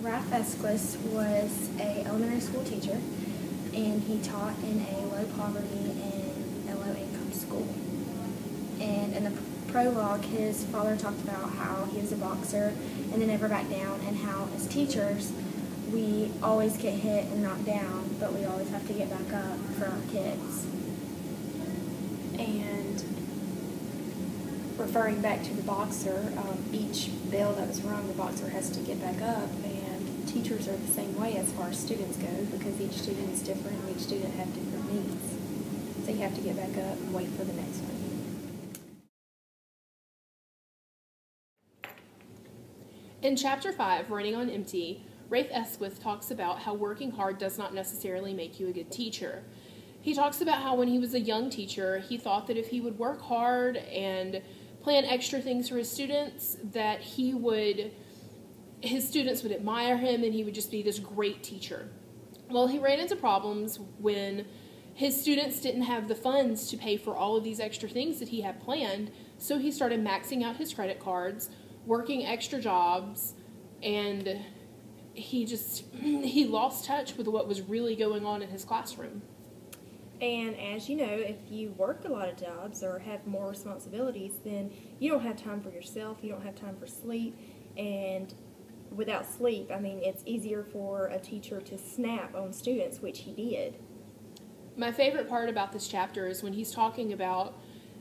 RafeEsquith was an elementary school teacher, and he taught in a low poverty and a low income school. And in the prologue, his father talked about how he was a boxer and then never backed down, and how as teachers we always get hit and knocked down, but we always have to get back up for our kids. And referring back to the boxer, each bell that was rung, the boxer has to get back up, and teachers are the same way as far as students go, because each student is different and each student have different needs. So you have to get back up and wait for the next one. In Chapter 5, Writing on Empty, RafeEsquith talks about how working hard does not necessarily make you a good teacher. He talks about how when he was a young teacher, he thought that if he would work hard and plan extra things for his students, that his students would admire him and he would just be this great teacher. Well, he ran into problems when his students didn't have the funds to pay for all of these extra things that he had planned, so he started maxing out his credit cards, working extra jobs, and he lost touch with what was really going on in his classroom. And as you know, if you work a lot of jobs or have more responsibilities, then you don't have time for yourself, you don't have time for sleep, and without sleep, I mean, it's easier for a teacher to snap on students, which he did. My favorite part about this chapter is when he's talking about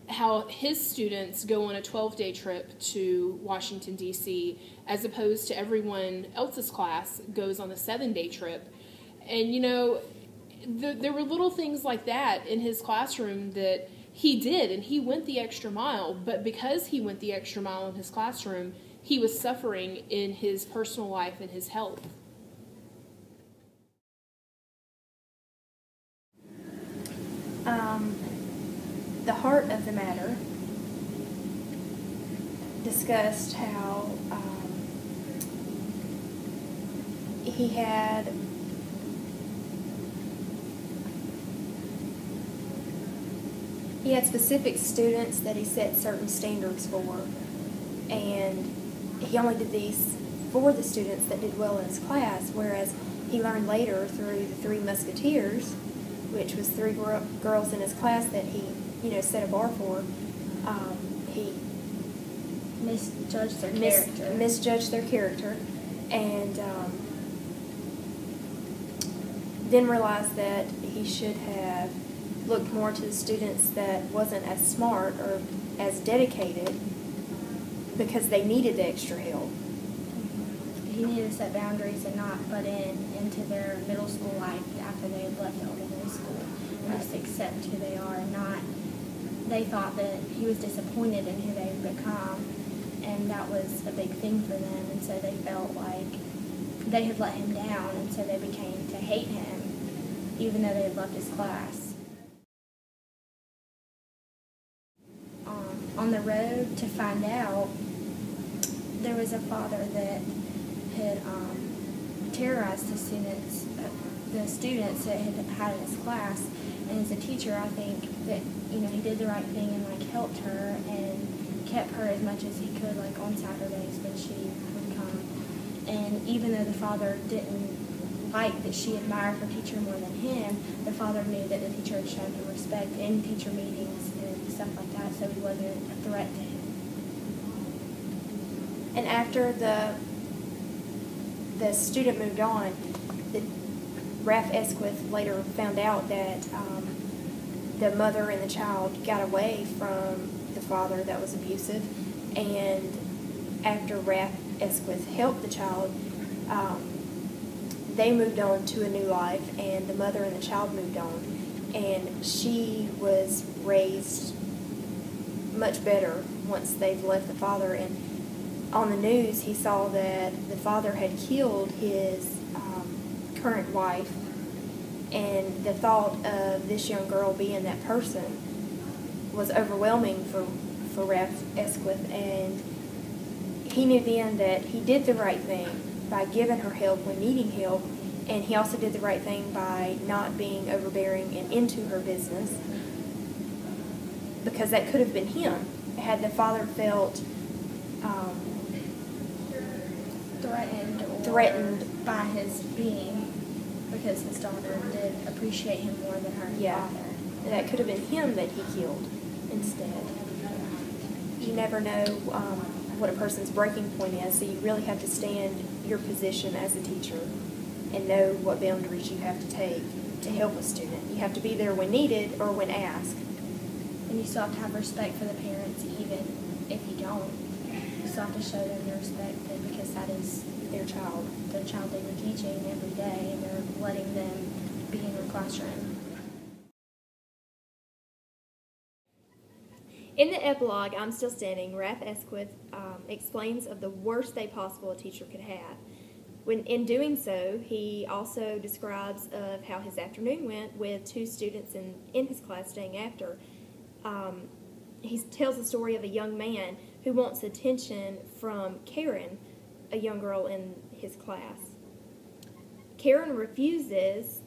how his students go on a 12-day trip to Washington, D.C., as opposed to everyone else's class goes on a 7-day trip. And, you know, there were little things like that in his classroom that he did, and he went the extra mile, but because he went the extra mile in his classroom, he was suffering in his personal life and his health. The heart of the matter discussed how he had specific students that he set certain standards for, and he only did these for the students that did well in his class, whereas he learned later through the Three Musketeers, which was 3 girls in his class that he, set a bar for. He misjudged their character, and then realized that he should have looked more to the students that wasn't as smart or as dedicated, because they needed the extra help. He needed to set boundaries and not butt into their middle school life after they had left elementary school, and just accept who they are, and not, they thought that he was disappointed in who they had become, and that was a big thing for them, and so they felt like they had let him down, and so they became to hate him, even though they had left his class. On the road to find out, there was a father that had terrorized the students that had had in his class, and as a teacher, I think that he did the right thing and helped her and kept her as much as he could, on Saturdays when she would come. And even though the father didn't like that she admired her teacher more than him, the father knew that the teacher had shown him respect in teacher meetings and stuff like that, so he wasn't a threat to him. And after the student moved on, RafeEsquith later found out that the mother and the child got away from the father that was abusive, and after RafeEsquith helped the child, they moved on to a new life, and the mother and the child moved on, and she was raised much better once they've left the father. And on the news, he saw that the father had killed his current wife, and the thought of this young girl being that person was overwhelming for RafeEsquith, and he knew then that he did the right thing by giving her help when needing help, and he also did the right thing by not being overbearing and into her business, because that could have been him had the father felt threatened by his being, because his daughter did appreciate him more than her Yeah. father. That could have been him that he killed instead. You never know what a person's breaking point is, so you really have to stand your position as a teacher and know what boundaries you have to take to help a student. You have to be there when needed or when asked. And you still have to have respect for the parents, even if you don't. You still have to show them the respect because that is Their child. their child they were teaching every day, and they're letting them be in their classroom. In the epilogue, I'm Still Standing, RafeEsquith explains of the worst day possible a teacher could have. In doing so, he also describes of how his afternoon went with 2 students in his class staying after. He tells the story of a young man who wants attention from Karen, a young girl in his class. Karen refuses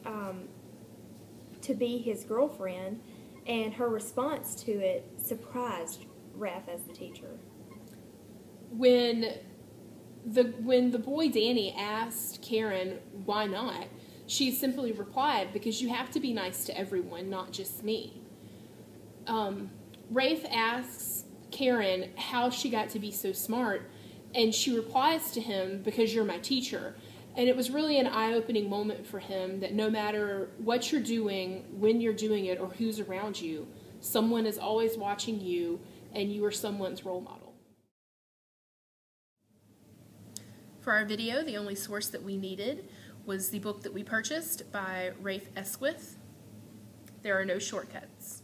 to be his girlfriend, and her response to it surprised Raf as the teacher. When the boy Danny asked Karen why not, she simply replied, because you have to be nice to everyone, not just me. Rafe asks Karen how she got to be so smart, and she replies to him, because you're my teacher. And it was really an eye-opening moment for him that no matter what you're doing, when you're doing it, or who's around you, someone is always watching you, and you are someone's role model. For our video, the only source that we needed was the book that we purchased by RafeEsquith. There are no shortcuts.